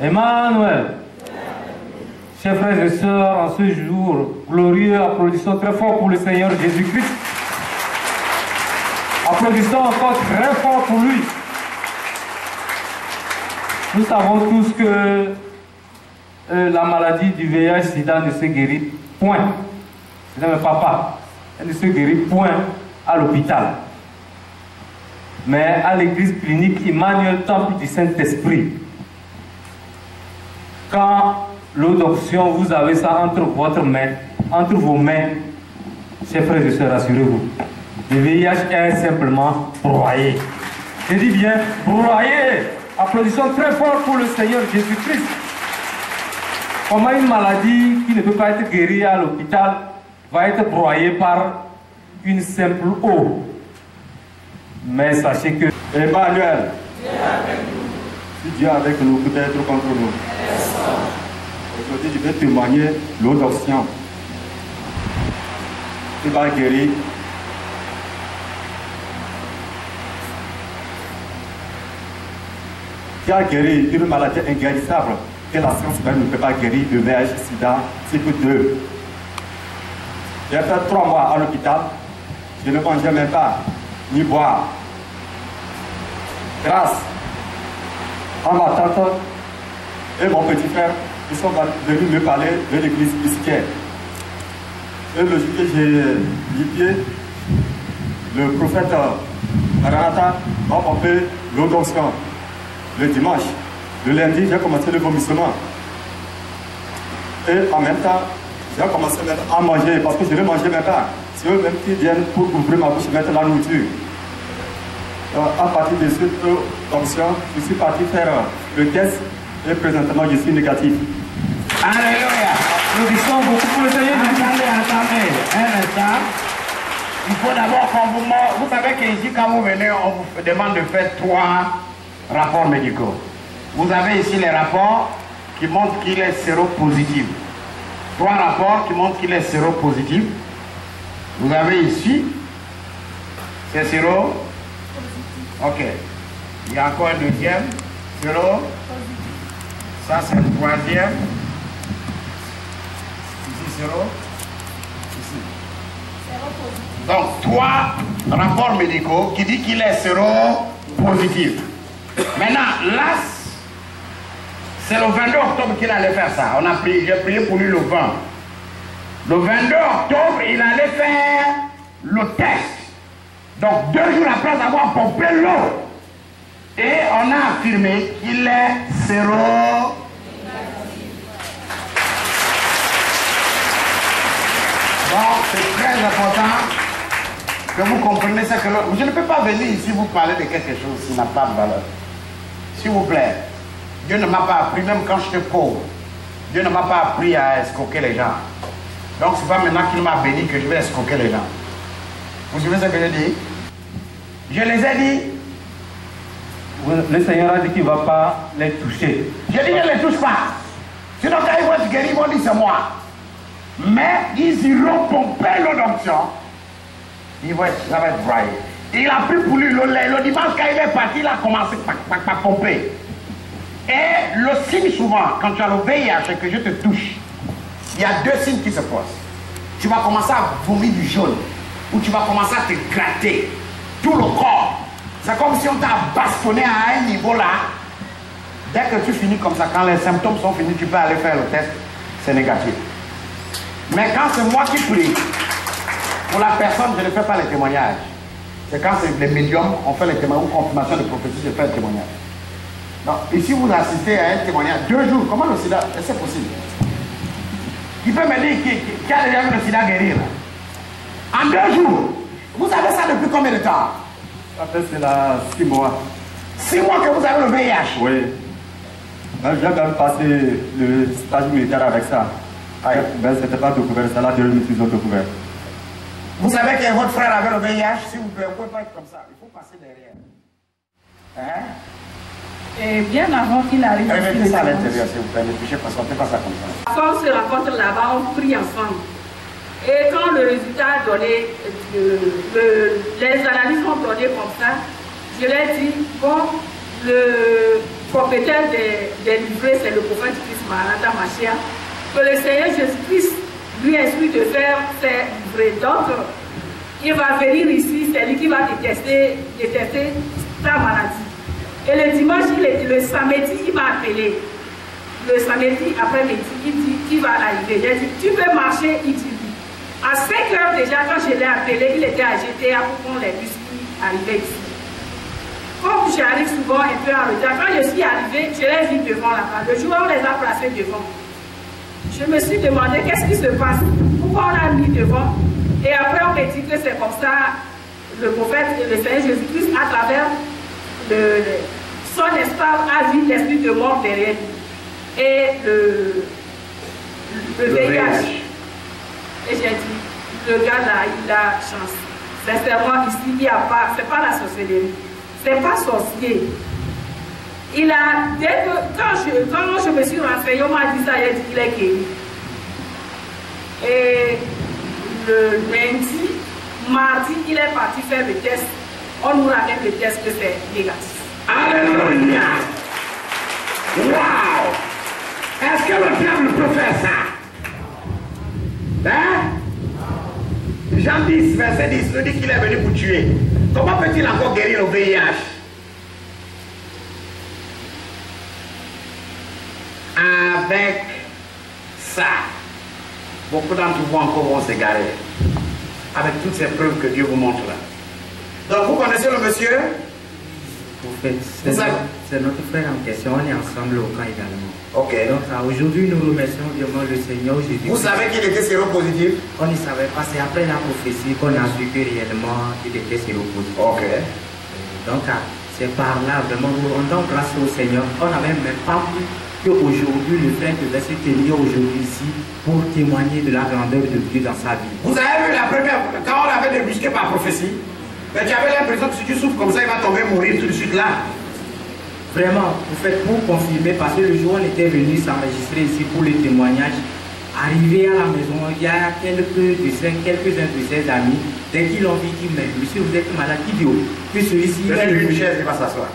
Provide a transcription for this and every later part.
Emmanuel, chers frères et sœurs, en ce jour glorieux, applaudissons très fort pour le Seigneur Jésus-Christ. Applaudissons encore très fort pour lui. Nous savons tous que la maladie du VIH-Sida ne se guérit point. C'est même papa. Elle ne se guérit point à l'hôpital. Mais à l'église clinique Emmanuel, temple du Saint-Esprit, quand l'eau d'onction, vous avez ça entre vos mains, chers frères et sœurs, rassurez-vous. Le VIH est simplement broyé. Je dis bien broyé. Applaudissons très fort pour le Seigneur Jésus-Christ. Comment une maladie qui ne peut pas être guérie à l'hôpital va être broyée par une simple eau. Mais sachez que Emmanuel, si Dieu est avec nous, peut être contre nous. Aujourd'hui, je vais témoigner l'eau d'onction qui va guérir qui a guéri une maladie inguérissable que la science même ne peut pas guérir, le VIH-Sida type 2. J'ai fait 3 mois à l'hôpital, je ne mangeais même pas, ni boire. Grâce à ma tante et mon petit frère, ils sont venus me parler de l'église ici. Et le jour que j'ai mis pied, le prophète Maranatha m'a pompé l'eau d'onction. Le dimanche, le lundi, j'ai commencé le vomissement. Et en même temps, j'ai commencé à manger parce que je ne mangeais même pas. C'est eux-mêmes qui viennent pour ouvrir ma bouche et mettre la nourriture. À partir de cette onction, je suis parti faire le test et présentement je suis négatif. Alléluia. nous disons beaucoup pour le Seigneur. Attendez, un instant. Il faut d'abord qu'on vous savez qu'ici, quand vous venez, on vous demande de faire 3 rapports médicaux. Vous avez ici les rapports qui montrent qu'il est séropositif. 3 rapports qui montrent qu'il est séropositif. Vous avez ici, c'est séro. Ok. Il y a encore un deuxième. Séro. Ça, c'est le 3e. Ici, séro. Ici. Donc, 3 rapports médicaux qui disent qu'il est séropositif. Maintenant, là, c'est le 22 octobre qu'il allait faire ça. J'ai prié pour lui le 20. Le 22 octobre, il allait faire le test. Donc 2 jours après avoir pompé l'eau. Et on a affirmé qu'il est séro. Donc c'est très important que vous compreniez ça. Je ne peux pas venir ici vous parler de quelque chose qui n'a pas de valeur. S'il vous plaît. Dieu ne m'a pas appris, même quand j'étais pauvre, Dieu ne m'a pas appris à escroquer les gens. Donc c'est pas maintenant qu'il m'a béni que je vais escroquer les gens. Vous suivez ce que je dis? Je les ai dit. Le Seigneur a dit qu'il ne va pas les toucher. Je dis ne les touche pas. Sinon quand ils vont être guéris, ils vont dire c'est moi. Mais ils iront pomper l'eau d'onction. Ça va être broyé. Il a pris pour lui le dimanche quand il est parti, il a commencé à pomper. Et le signe souvent, quand tu as le VIH et que je te touche, il y a 2 signes qui se passent. Tu vas commencer à vomir du jaune, ou tu vas commencer à te gratter tout le corps. C'est comme si on t'a bastonné à un niveau là. Dès que tu finis comme ça, quand les symptômes sont finis, tu peux aller faire le test, c'est négatif. Mais quand c'est moi qui prie, pour la personne, je ne fais pas les témoignages. C'est quand c'est les médiums, on fait les témoignages, ou confirmation de prophétie, je fais le témoignage. Donc, ici, vous assistez à un témoignage 2 jours. Comment le sida, c'est possible? Qui peut me dire qui a déjà vu le sida guérir? En 2 jours. Vous avez ça depuis combien de temps? Ça fait cela 6 mois. 6 mois que vous avez le VIH? Oui. J'ai même passé le stage militaire avec ça. Mais ce n'était pas découvert, c'est là que ils ont découvert. Vous savez que votre frère avait le VIH? S'il vous plaît, vous ne pouvez pas être comme ça. Il faut passer derrière. Hein? Et bien avant qu'il arrive mettez ça à l'intérieur, s'il vous plaît, ne touchez pas, sortez pas ça comme ça. Quand on se rencontre là-bas, on prie ensemble. Et a donné, les analyses ont donné comme ça. Je l'ai dit, bon, le propriétaire des livrets, c'est le prophète Christ Maranatha Mashiach, que le Seigneur Jésus-Christ lui instruit de faire ses livrets. Donc, il va venir ici, c'est lui qui va détester ta maladie. Et le dimanche, le samedi, il m'a appelé. Le samedi après-midi, il dit qu'il va arriver. J'ai dit, tu peux marcher? Il dit oui. À 5 heures déjà, quand je l'ai appelé, il était à GTA pour prendre les bus qui arrivaient ici. Comme j'arrive souvent un peu en retard, quand je suis arrivé, je l'ai vu devant là-bas. Le jour où on les a placés devant, je me suis demandé qu'est-ce qui se passe, pourquoi on a mis devant. Et après, on me dit que c'est comme ça, le prophète, le Seigneur Jésus-Christ, à travers son espoir, a vu l'esprit de mort derrière lui. Et le VIH. Et j'ai dit, le gars là, il a chance. Sincèrement, ici, il n'y a pas, c'est pas la sorcellerie. C'est pas sorcier. Il a, dès que, quand je me suis renseignée, on m'a dit ça, il a dit qu'il est guéri. Et le lundi, mardi, il est parti faire le test. On nous ramène le test que c'est négatif. Alléluia! Waouh! Est-ce que le diable peut faire ça? Hein? Jean 10, verset 10, nous dit qu'il est venu pour tuer. Comment peut-il encore guérir le VIH? Avec ça, beaucoup d'entre vous encore vont s'égarer. Avec toutes ces preuves que Dieu vous montre là. Donc vous connaissez le monsieur? C'est notre frère en question, on est ensemble au camp également. Ok. Donc aujourd'hui nous remercions vraiment le Seigneur Jésus. Vous savez qu'il était séropositif? On ne savait pas, c'est après la prophétie qu'on a su que réellement il était séropositif. Ok. Donc c'est par là vraiment nous rendons grâce au Seigneur. On n'avait même pas vu qu'aujourd'hui le frère devait se tenir aujourd'hui ici pour témoigner de la grandeur de Dieu dans sa vie. Vous avez vu la première, quand on l'avait débusqué par prophétie, mais tu avais l'impression que si tu souffres comme ça, il va tomber mourir tout de suite là. Vraiment, vous faites pour confirmer, parce que le jour où on était venu s'enregistrer ici pour le témoignage, arrivé à la maison, il y a quelques-uns de ses amis, dès qu'ils l'ont vu, ils disent, mais monsieur, vous êtes malade, qui dit, que celui-ci... Donnez-lui une chaise, il va s'asseoir.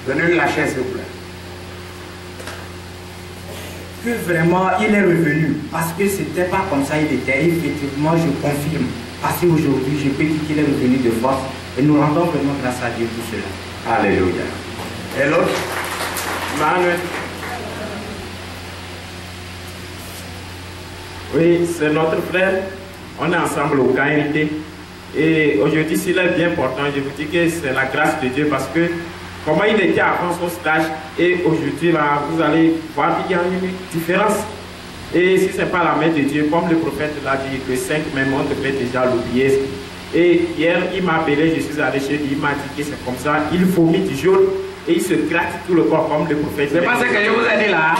Donnez-lui la chaise, s'il vous plaît. Que vraiment, il est revenu, parce que c'était pas comme ça, il était, effectivement, je confirme. Parce qu'aujourd'hui, je peux dire qu'il est revenu de force, et nous rendons vraiment grâce à Dieu pour cela. Alléluia. Et l'autre? Manuel. Oui, c'est notre frère. On est ensemble au KNT. Et aujourd'hui, s'il est bien important, je vous dis que c'est la grâce de Dieu parce que comment il était avant son stage et aujourd'hui, là, vous allez voir qu'il y a une différence. Et si ce n'est pas la main de Dieu, comme le prophète l'a dit, que 5 même on devait déjà l'oublier. Et hier, il m'a appelé, je suis allé chez lui, il m'a dit que c'est comme ça, il vomit du jaune et il se gratte tout le corps comme le prophète. C'est pas ce que je vous ai dit là.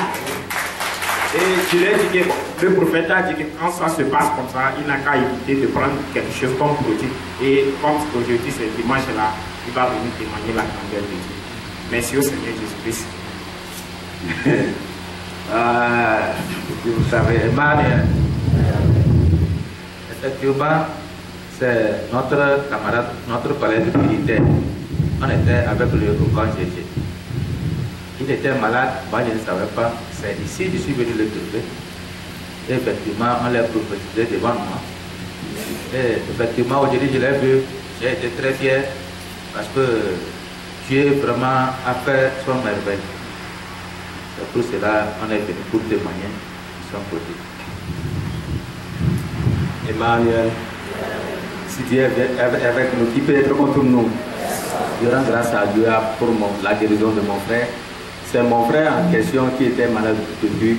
Et je lui ai dit que le prophète a dit que quand ça se passe comme ça, il n'a qu'à éviter de prendre quelque chose comme produit. Et comme aujourd'hui c'est dimanche là, il va venir témoigner la grandeur de Dieu. Merci au Seigneur Jésus-Christ. Vous savez, Emmanuel, effectivement, c'est notre camarade, notre collègue militaire. On était avec lui au camp GG. Il était malade, moi je ne savais pas. C'est ici que je suis venu le trouver. Et effectivement, on l'a prophétisé devant moi. Et effectivement, aujourd'hui, je l'ai vu. J'ai été très fier parce que Dieu vraiment a fait son merveille. C'est pour cela qu'on est venu pour témoigner de son côté. Emmanuel, si Dieu est avec nous, qui peut être contre nous? Je rends grâce à Dieu pour la guérison de mon frère. C'est mon frère en question qui était malade depuis.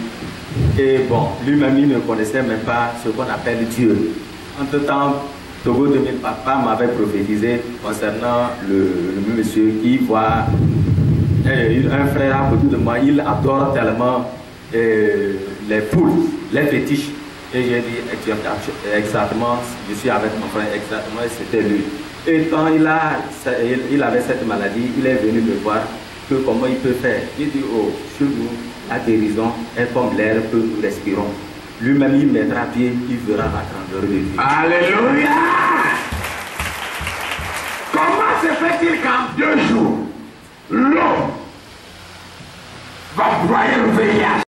Et bon, lui-même, il ne connaissait même pas ce qu'on appelle Dieu. Entre-temps, Togo 2000, papa m'avait prophétisé concernant le monsieur qui voit un frère à côté de moi. Il adore tellement les poules, les fétiches. Et j'ai dit exactement, je suis avec mon frère, exactement, c'était lui. Et quand il avait cette maladie, il est venu me voir que comment il peut faire. Il dit, oh, chez nous, la guérison est comme l'air que nous respirons. lui-même il mettra pied, il verra la grandeur de Dieu. Alléluia. Comment se fait-il qu'en 2 jours, l'homme va broyer le VIH?